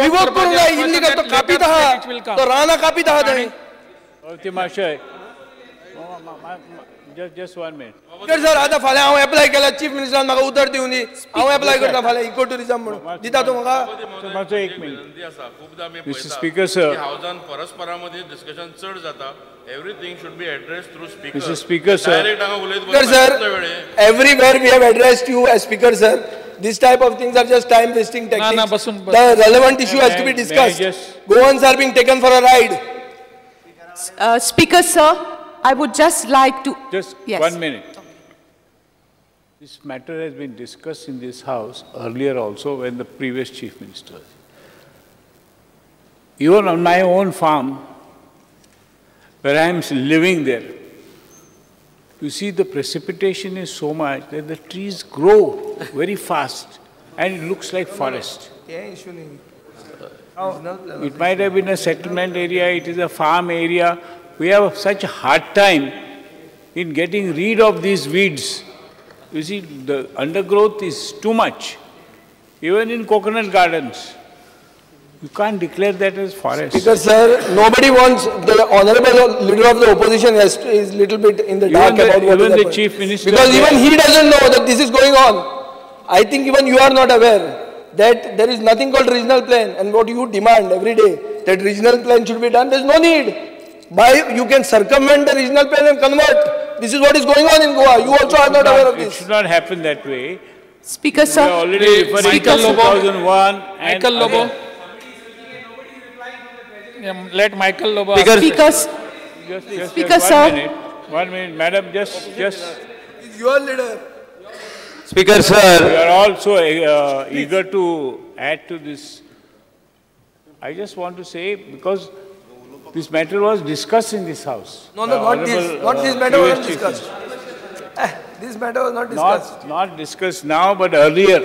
Revoke करूंक जाय illegal तो कापीत आहा तो रानां कापीत आहा थंय महाशय just 1 minute. सर आता फाल्यां हांव एप्लाय केला चीफ मिनिस्टरान म्हाका उतर दिवं दी हांव एप्लाय करता फाल्यां इको टुरिझम म्हणून दिता तूं म्हाका एक मिनिट मिस्टर स्पीकर सर हावजान परस्परांमध्ये डिस्कशन चड जाता everything should be addressed through speaker mister speaker sir direct हांगा उलयत sir everywhere we have addressed you as speaker sir this type of things are just time wasting tactics the relevant issue has to be discussed Goans are being taken for a ride Speaker sir I would just like to just yes. 1 minute. This matter has been discussed in this house earlier also when the previous chief minister. Even on my own farm, where I am living there, you see the precipitation is so much that the trees grow very fast and it looks like forest. It might have been a settlement area, it is a farm area. We have such a hard time in getting rid of these weeds. You see, the undergrowth is too much. Even in coconut gardens, you can't declare that as forest. Because, sir, nobody wants, the honorable leader of the opposition is little bit in the dark about what even is the chief minister. Because even he doesn't know that this is going on. I think even you are not aware that there is nothing called regional plan and what you demand every day, that regional plan should be done, there is no need. You can circumvent the regional plan and convert. This is what is going on in Goa. You also are not aware of this. It should not happen that way. Speaker, sir. We are already referring to 2001 and Michael Lobo. Let Michael Lobo. Speaker, Speaker, sir. 1 minute, madam, just. It's your leader. Speaker, sir. We are also eager to add to this. I just want to say, because this matter was discussed in this house. No, not this. Not this matter was discussed. This matter was not discussed. Not discussed now, but earlier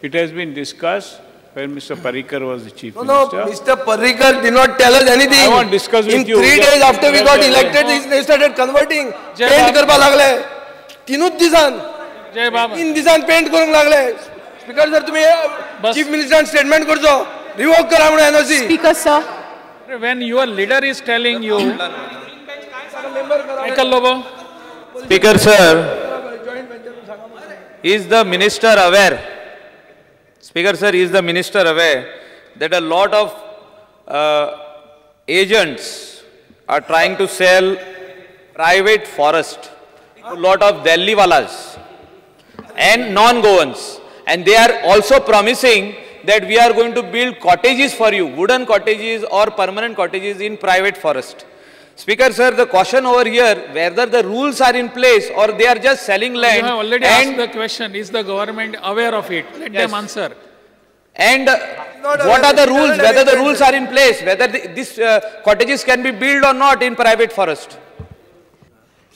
it has been discussed when Mr. Parrikar was the chief minister. No, Mr. Parrikar did not tell us anything. I want to discuss with you. In 3 days after we got elected, they started converting. Paint करपा लागले. तीनूच दिसान. जय बाबा. 3 दिसान paint करूंक लागले. Speaker sir, तुम्ही chief minister statement करजो. Revoke करा म्हणून NOC. Speaker sir. When your leader is telling you, Michael Lobo. Speaker sir, is the minister aware? Speaker sir, is the minister aware that a lot of agents are trying to sell private forest to a lot of Delhi walas and non-Goans, and they are also promising that we are going to build cottages for you, wooden cottages or permanent cottages in private forest. Speaker sir, the question over here, whether the rules are in place or they are just selling land. You have already asked the question, is the government aware of it? Let them answer. And what are the rules, whether the rules are in place, whether these cottages can be built or not in private forest?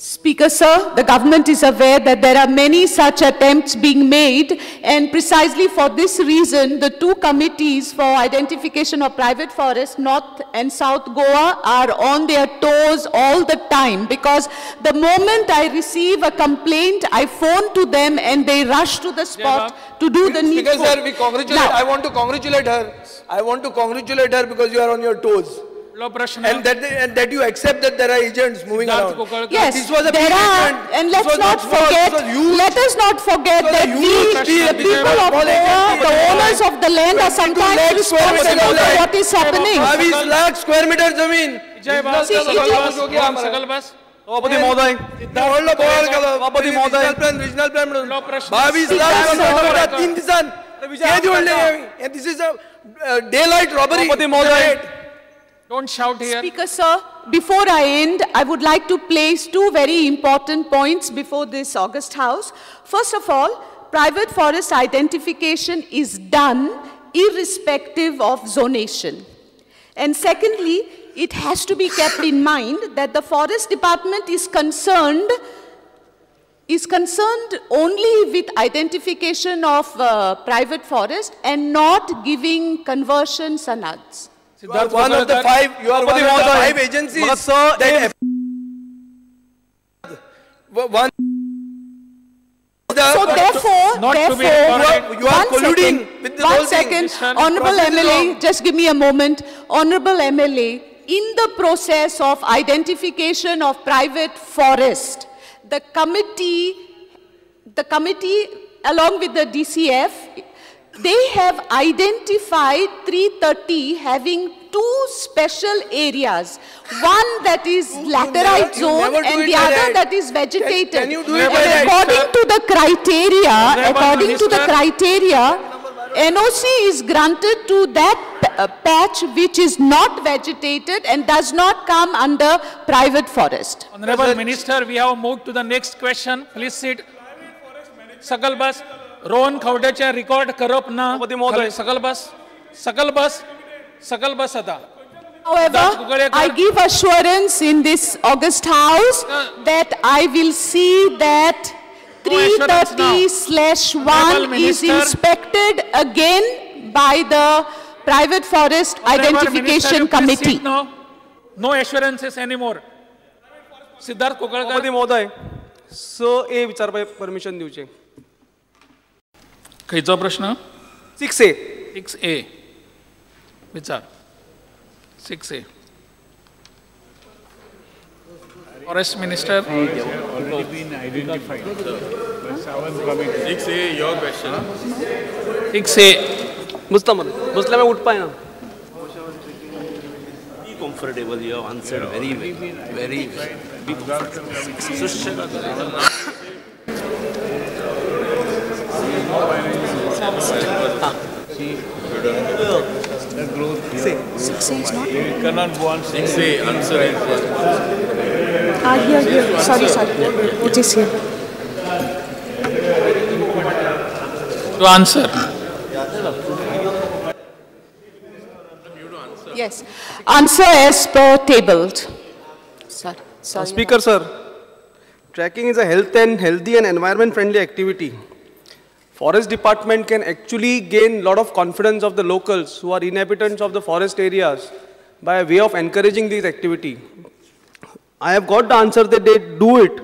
Speaker sir, the government is aware that there are many such attempts being made, and precisely for this reason the two committees for identification of private forests, North and South Goa, are on their toes all the time, because the moment I receive a complaint, I phone to them and they rush to the spot to do the needful. Speaker sir, we congratulate. I want to congratulate her. I want to congratulate her because you are on your toes. And that you accept that there are agents moving around. Yes, this was a there are, and let us not forget that the people of Goa, the owners of the land, are sometimes responsible for what is happening. 22 lakh square meter zameen. सभापती महोदय regional plan 22 lakh square meter 3 दिसान. This is a daylight robbery. Don't shout here. Speaker sir, before I end, I would like to place two very important points before this August House. First of all, private forest identification is done irrespective of zonation. And secondly, it has to be kept in mind that the Forest Department is concerned only with identification of private forest and not giving conversion sanads. You are one of the five agencies that So therefore, Not to be therefore, you are one colluding second, with this one whole thing. second, Honorable Process is MLA, wrong. just give me a moment. Honorable MLA, in the process of identification of private forest, the committee along with the DCF, they have identified 330 having two special areas. One that is laterite you zone never do and it the by other that. that is vegetated. Can you do it And by that, according to the criteria, according to the Minister. criteria, NOC is granted to that patch which is not vegetated and does not come under private forest. Honorable Minister, we have moved to the next question. Please sit. सकल बस Rohan खवड्याचे record करप ना सकल बस आता. However, I give assurance in this August House that I will see that No assurance now. 330/1 Honorable is Minister. inspected again by the Private Forest Identification Committee. No assurances anymore. Siddharth कोकळकर. सभापती महोदय, सो ए विचारपाक permission दिवचे. खयचो प्रश्न? 6A. 6A. विचार. 6A. Forest Minister. Already been identified. 6A, your question. 6A. बसल्यामुळे उठपाय ना. Be comfortable, you have answered very well. Very well. Be comfortable. The growth here. 6A is not. You cannot go on saying 6A, answer is Here. Sorry. It is here. To answer. Yes. Answer as per tabled. Sorry. Speaker sir, tracking is a healthy and environment friendly activity. Forest department can actually gain lot of confidence of the locals who are inhabitants of the forest areas by way of encouraging this activity. I have got the answer that they do it,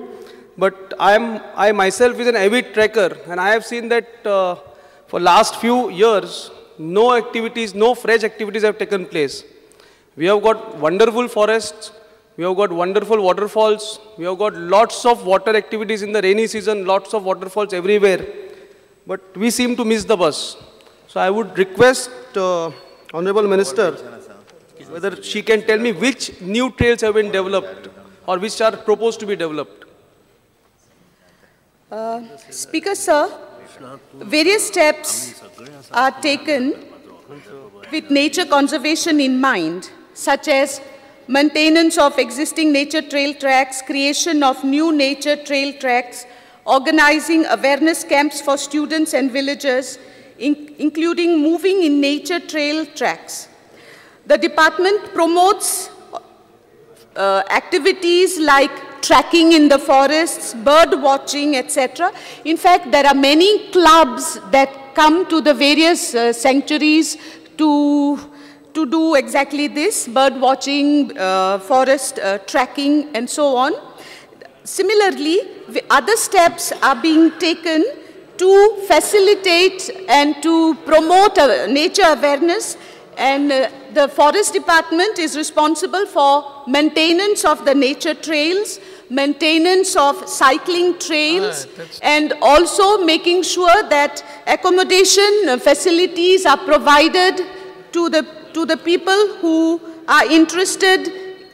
but I myself is an avid tracker, and I have seen that for last few years, no fresh activities have taken place. We have got wonderful forests, we have got wonderful waterfalls, we have got lots of water activities in the rainy season, lots of waterfalls everywhere, but we seem to miss the bus. So I would request Honorable Minister whether she can tell me which new trails have been developed or which are proposed to be developed. Speaker sir, various steps are taken with nature conservation in mind, such as maintenance of existing nature trail tracks, creation of new nature trail tracks, organizing awareness camps for students and villagers, including moving in nature trail tracks. The department promotes activities like tracking in the forests, bird watching, etc. In fact, there are many clubs that come to the various sanctuaries to do exactly this, bird watching, forest tracking, and so on. Similarly, other steps are being taken to facilitate and to promote nature awareness, and the Forest Department is responsible for maintenance of the nature trails, maintenance of cycling trails, and also making sure that accommodation facilities are provided to the people who are interested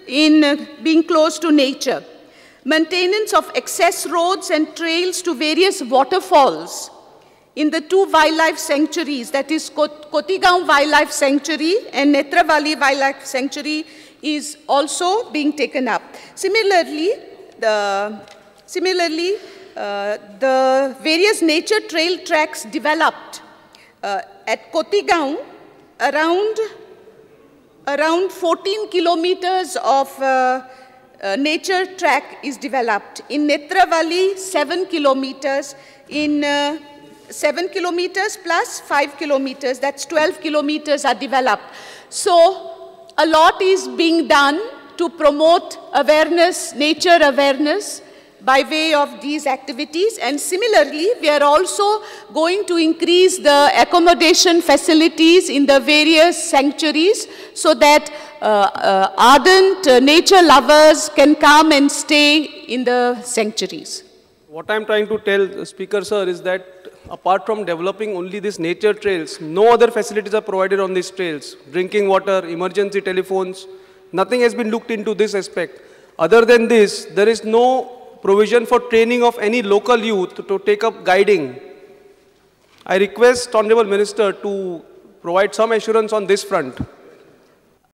in being close to nature. Maintenance of access roads and trails to various waterfalls in the two wildlife sanctuaries, that is Kotigaon Wildlife Sanctuary and Netravali Wildlife Sanctuary, is also being taken up. Similarly, the various nature trail tracks developed at Kotigaon, around 14 kilometers of nature track is developed. In Netravali, 7 kilometers. In 7 kilometers plus 5 kilometers, that's 12 kilometers are developed. So a lot is being done to promote awareness, nature awareness. by way of these activities, and similarly we are also going to increase the accommodation facilities in the various sanctuaries so that ardent nature lovers can come and stay in the sanctuaries. What I'm trying to tell Speaker Sir is that apart from developing only these nature trails, no other facilities are provided on these trails. Drinking water, emergency telephones, nothing has been looked into this aspect. Other than this, there is no provision for training of any local youth to take up guiding. I request Honorable Minister to provide some assurance on this front.